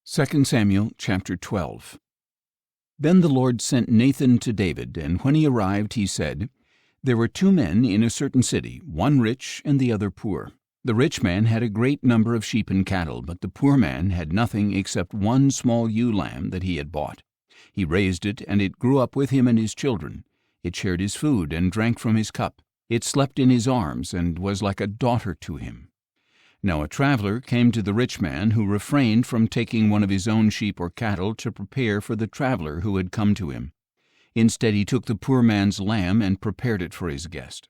2 Samuel chapter 12. Then the Lord sent Nathan to David, and when he arrived he said, There were 2 men in a certain city, one rich and the other poor. The rich man had a great number of sheep and cattle, but the poor man had nothing except one small ewe lamb that he had bought. He raised it, and it grew up with him and his children. It shared his food and drank from his cup. It slept in his arms and was like a daughter to him. Now a traveler came to the rich man, who refrained from taking one of his own sheep or cattle to prepare for the traveler who had come to him. Instead he took the poor man's lamb and prepared it for his guest.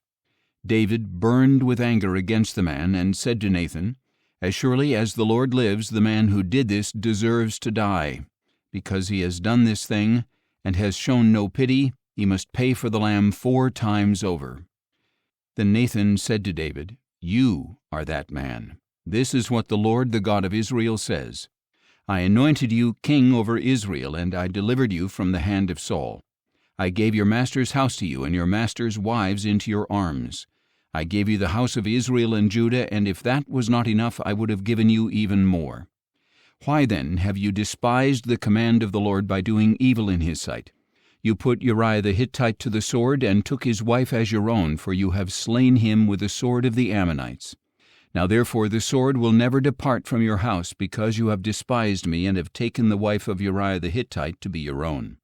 David burned with anger against the man and said to Nathan, As surely as the Lord lives, the man who did this deserves to die. Because he has done this thing and has shown no pity, he must pay for the lamb 4 times over. Then Nathan said to David, You are that man. This is what the Lord, the God of Israel, says. I anointed you king over Israel, and I delivered you from the hand of Saul. I gave your master's house to you, and your master's wives into your arms. I gave you the house of Israel and Judah, and if that was not enough, I would have given you even more. Why then have you despised the command of the Lord by doing evil in his sight? You put Uriah the Hittite to the sword, and took his wife as your own, for you have slain him with the sword of the Ammonites. Now therefore the sword will never depart from your house, because you have despised me, and have taken the wife of Uriah the Hittite to be your own.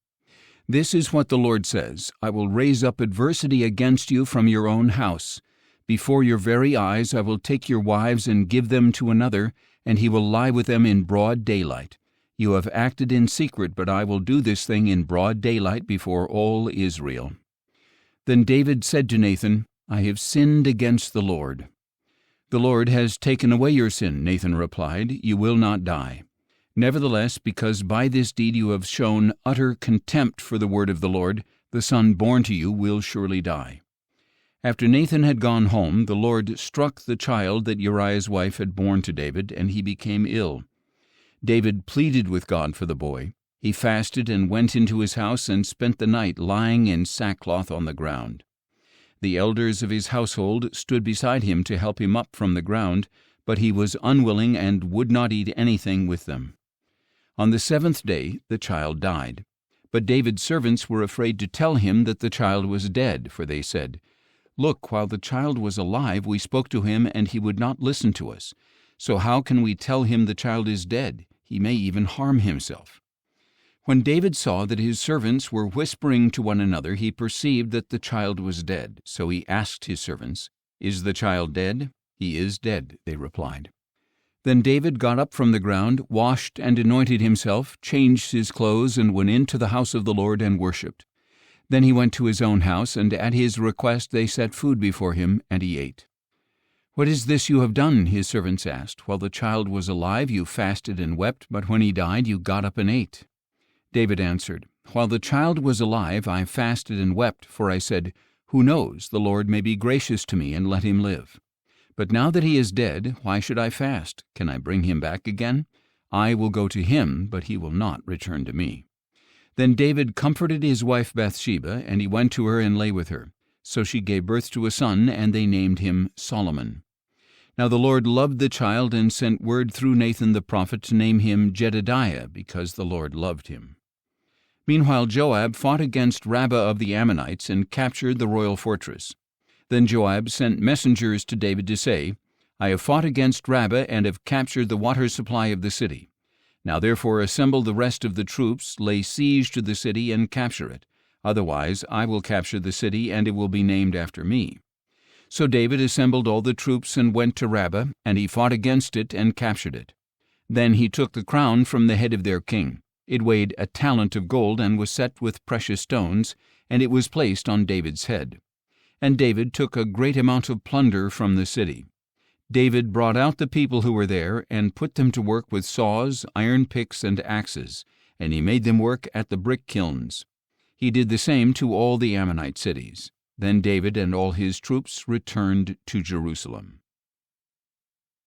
This is what the Lord says, I will raise up adversity against you from your own house. Before your very eyes I will take your wives and give them to another, and he will lie with them in broad daylight. You have acted in secret, but I will do this thing in broad daylight before all Israel. Then David said to Nathan, I have sinned against the Lord. The Lord has taken away your sin, Nathan replied. You will not die. Nevertheless, because by this deed you have shown utter contempt for the word of the Lord, the son born to you will surely die. After Nathan had gone home, the Lord struck the child that Uriah's wife had borne to David, and he became ill. David pleaded with God for the boy. He fasted and went into his house and spent the night lying in sackcloth on the ground. The elders of his household stood beside him to help him up from the ground, but he was unwilling and would not eat anything with them. On the 7th day the child died. But David's servants were afraid to tell him that the child was dead, for they said, Look, while the child was alive, we spoke to him, and he would not listen to us. So how can we tell him the child is dead? He may even harm himself. When David saw that his servants were whispering to one another, he perceived that the child was dead. So he asked his servants, Is the child dead? He is dead, they replied. Then David got up from the ground, washed and anointed himself, changed his clothes, and went into the house of the Lord and worshipped. Then he went to his own house, and at his request they set food before him, and he ate. What is this you have done? His servants asked. While the child was alive, you fasted and wept, but when he died, you got up and ate. David answered, While the child was alive, I fasted and wept, for I said, Who knows, the Lord may be gracious to me, and let him live. But now that he is dead, why should I fast? Can I bring him back again? I will go to him, but he will not return to me. Then David comforted his wife Bathsheba, and he went to her and lay with her. So she gave birth to a son, and they named him Solomon. Now the Lord loved the child, and sent word through Nathan the prophet to name him Jedediah, because the Lord loved him. Meanwhile Joab fought against Rabbah of the Ammonites, and captured the royal fortress. Then Joab sent messengers to David to say, I have fought against Rabbah, and have captured the water supply of the city. Now therefore assemble the rest of the troops, lay siege to the city, and capture it. Otherwise I will capture the city, and it will be named after me. So David assembled all the troops and went to Rabbah, and he fought against it and captured it. Then he took the crown from the head of their king. It weighed 1 talent of gold, and was set with precious stones, and it was placed on David's head. And David took a great amount of plunder from the city. David brought out the people who were there, and put them to work with saws, iron picks, and axes, and he made them work at the brick kilns. He did the same to all the Ammonite cities. Then David and all his troops returned to Jerusalem.